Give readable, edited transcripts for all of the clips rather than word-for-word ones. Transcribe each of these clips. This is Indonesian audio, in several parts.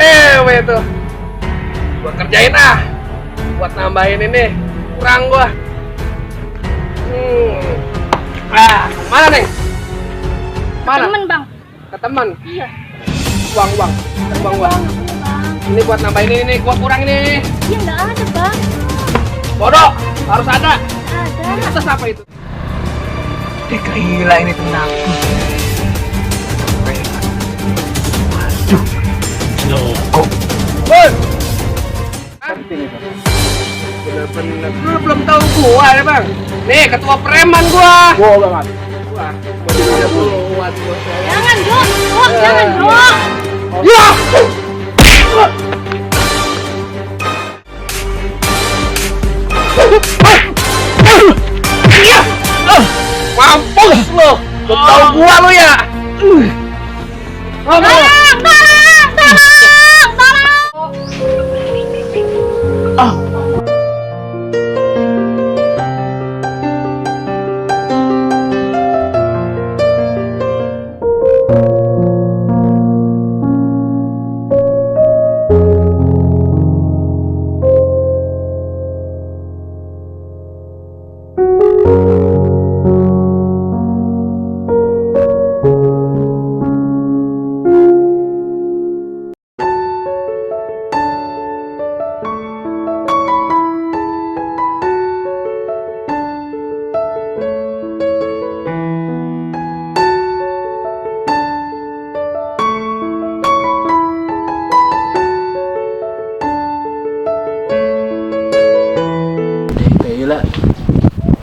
itu. Gua kerjain buat nambahin ini. Kurang gua. Mana Neng? Mana? Temen bang. Ke teman. Iya. Uang. Bang. Ini buat nambahin ini, gua kurang ini. Iya nggak ada bang. Bodoh, harus ada. Ada. Atas apa itu? Gila ini temenku. Aduh, loko. Bun! Bener-bener. Lu belum tahu gua ya bang? Nih, ketua preman gua. Wow banget. Wah, bener-bener buat gua. Jangan bro. Jangan bro. Ya! Mampus lo! Tahu gua lo ya! Tolong.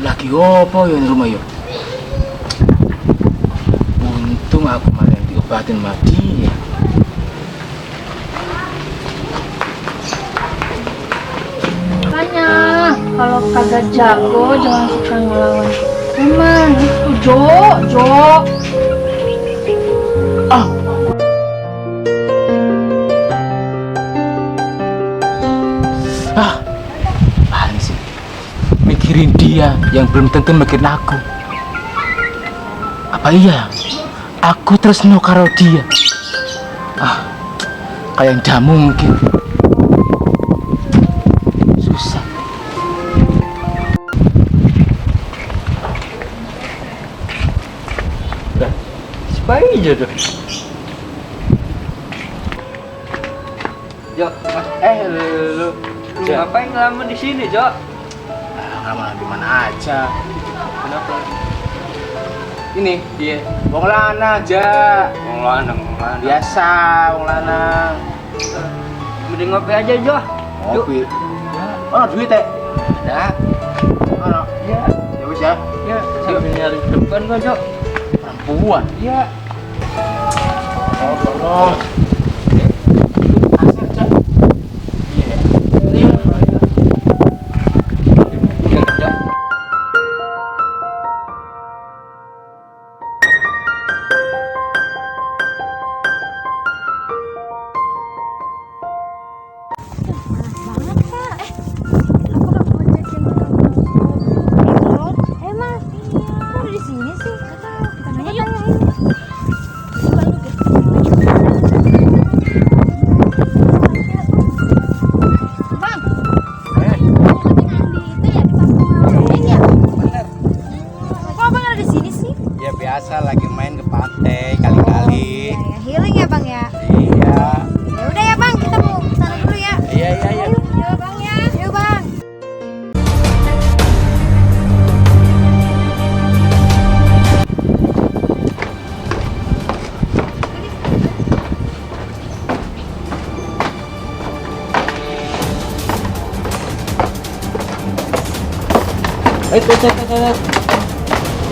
Lagi opo ya di rumah yo? Untung aku malah diobatin mati ya. Makanya kalau kagak jago jangan suka ngelawan teman. Itu Jo. Apaan sih? Mikirin dia yang belum tentu mikirin aku. Apa iya? Aku tresno karo dia. Kayak nggak mungkin. Susah. Supaya jodoh. Jo, Mas, lu ngapain ngelamun di sini, Jo? Ngelamun di mana aja. Kenapa? Ini dia. Wong lanang aja. Wong lanang. Biasa, wong lanang. Mending ngopi aja, Jo. Ngopi. Oh, duit teh. Ada. Oh, Ya, ya wis ya. ya, sambil nyari depan kok, Jo. Perempuan. Ya. Oh. Biasa lagi main ke pantai kali-kali. Ya, healing ya bang ya. Iya. Ya udah ya bang, kita mau kesana dulu ya. Iya. Yuk bang ya. Yuk bang.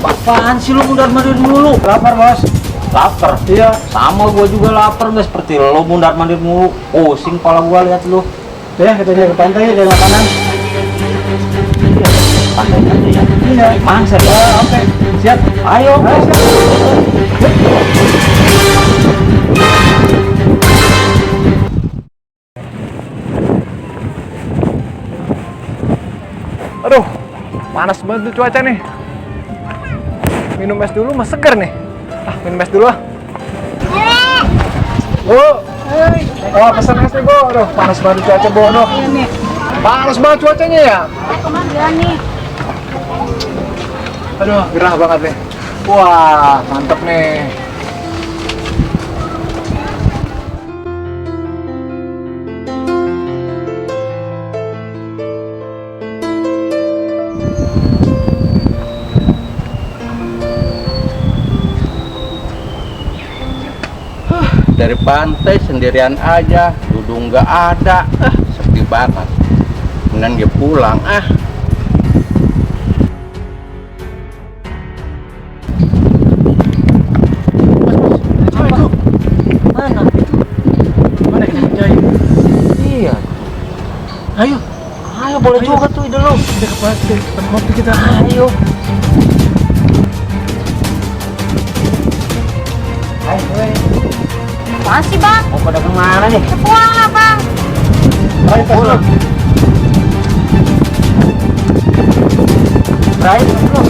Apaan sih lu mundar-mandir mulu? Lapar, Bos. Lapar? Iya. Sama gua juga lapar, nggak seperti lu mundar-mandir mulu. Pusing kepala gua lihat lu. Ya, kita ke pantai cari makanan. Pantai aja ya. Iya. Mangsa ya. Oke. Siap. Ayo. Aduh, panas banget tuh cuaca nih. Minum es dulu, mas seger nih. Minum es dulu ah. Oh, hey. Oh, pesan es nih, Bu. Aduh, panas banget cuaca, Bu. Aduh. Panas banget cuacanya ya. Aduh, gerah banget nih. Wah, mantep nih. Dari pantai sendirian aja, dudung nggak ada, sepi banget. Kemudian dia pulang, Mana? Mana ini Jai? Iya. Ayo. Ayo boleh juga tuh ide lu. Kita ke pantai, tempat kopi kita. Ayo. Apaan sih bang? Mau pada kemana nih? Pulang lah bang. Ayo, pulang. Rai, lu.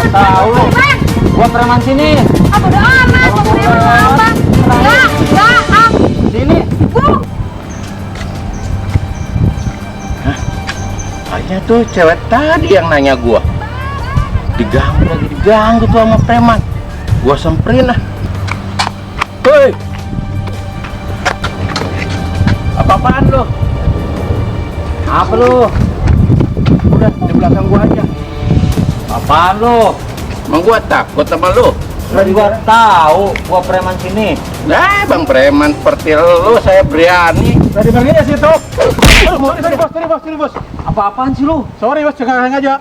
Tahu lu. Bang, Gua preman sini. apa udah amat? Mau beli apa? Enggak, Sini. Kayaknya tuh cewek tadi yang nanya gua. Diganggu lagi diganggu tuh sama preman. Gua semperin lah. Hei, apa-apaan lo? Apa lu? Udah di belakang gua aja. Apaan lu? Emang gua takut sama lu? Lu gua tahu, gua preman sini. Nah, bang preman seperti lu saya berani. Tadi bang ini situ. Sorry bos. Apa-apaan sih lu? Sorry bos, jangan aja.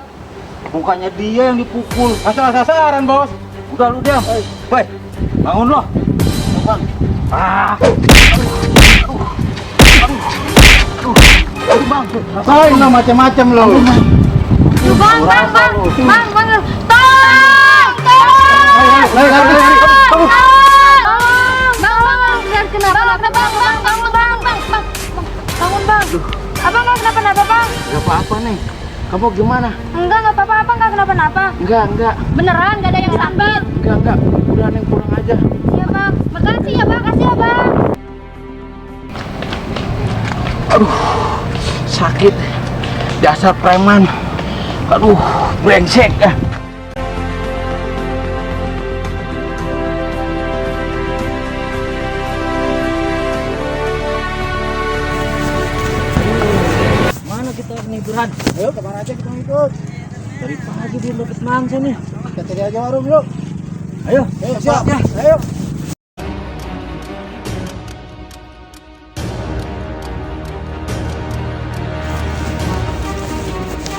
Bukannya dia yang dipukul. Asal-asaran bos. Udah lu diam. Woi, bangun lo. Bang. Ngapain lo macam-macam lo? Yuk bang, tolong, tolong. Lari. Bang, kenapa? Bangun bang. Abang nggak kenapa-napa bang? Gak apa-apa nih. Kamu gimana? Enggak apa-apa, abang nggak kenapa-napa. Enggak. Beneran nggak ada yang sakit. Enggak. Udah neng pulang aja. Iya bang, makasih ya bang, kasih ya bang. Aduh, sakit. Dasar preman. Aduh, brengsek. Mana kita liburan? Ayo kemana aja kita ikut? Dari pagi belum dapat mangsa nih. Kita cari aja warung yuk. Ayo, Siap. ya. Ayo.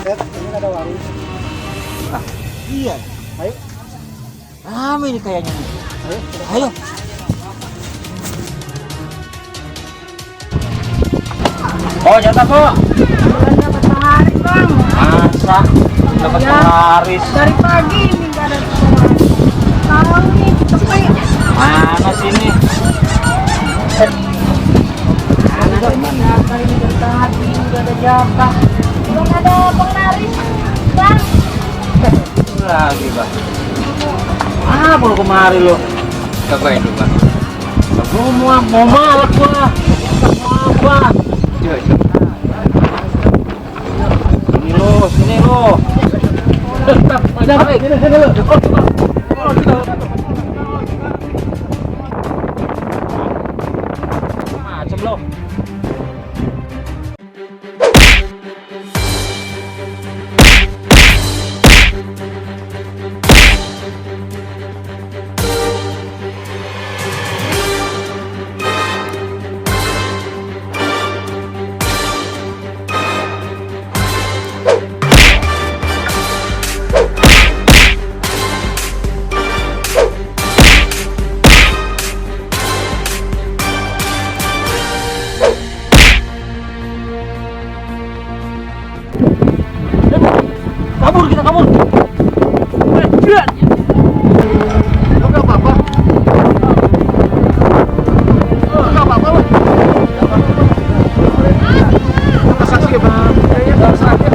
Ini ada warung. Iya. Ayo. Rame nih kayaknya nih. Ayo. Ayo. Oh, jatah kok. Dapat sehari bang. Masa dapat penglaris. Dari pagi ini nggak ada sehari. Tahu nih, sepi. Mana sini? Ada jatah ini dari tadi udah ada jatah. Belum ada penglaris bang. Lagi, Bang. Baru kemari lo. Coba itu bang. Gua mau malak gua. Mau apa? Sini lo. Sini lu. Macem lo. Kabur kita kabur. Enggak apa-apa. Enggak apa-apa, Bang. Saksi ya, Bang. Ya, saksi.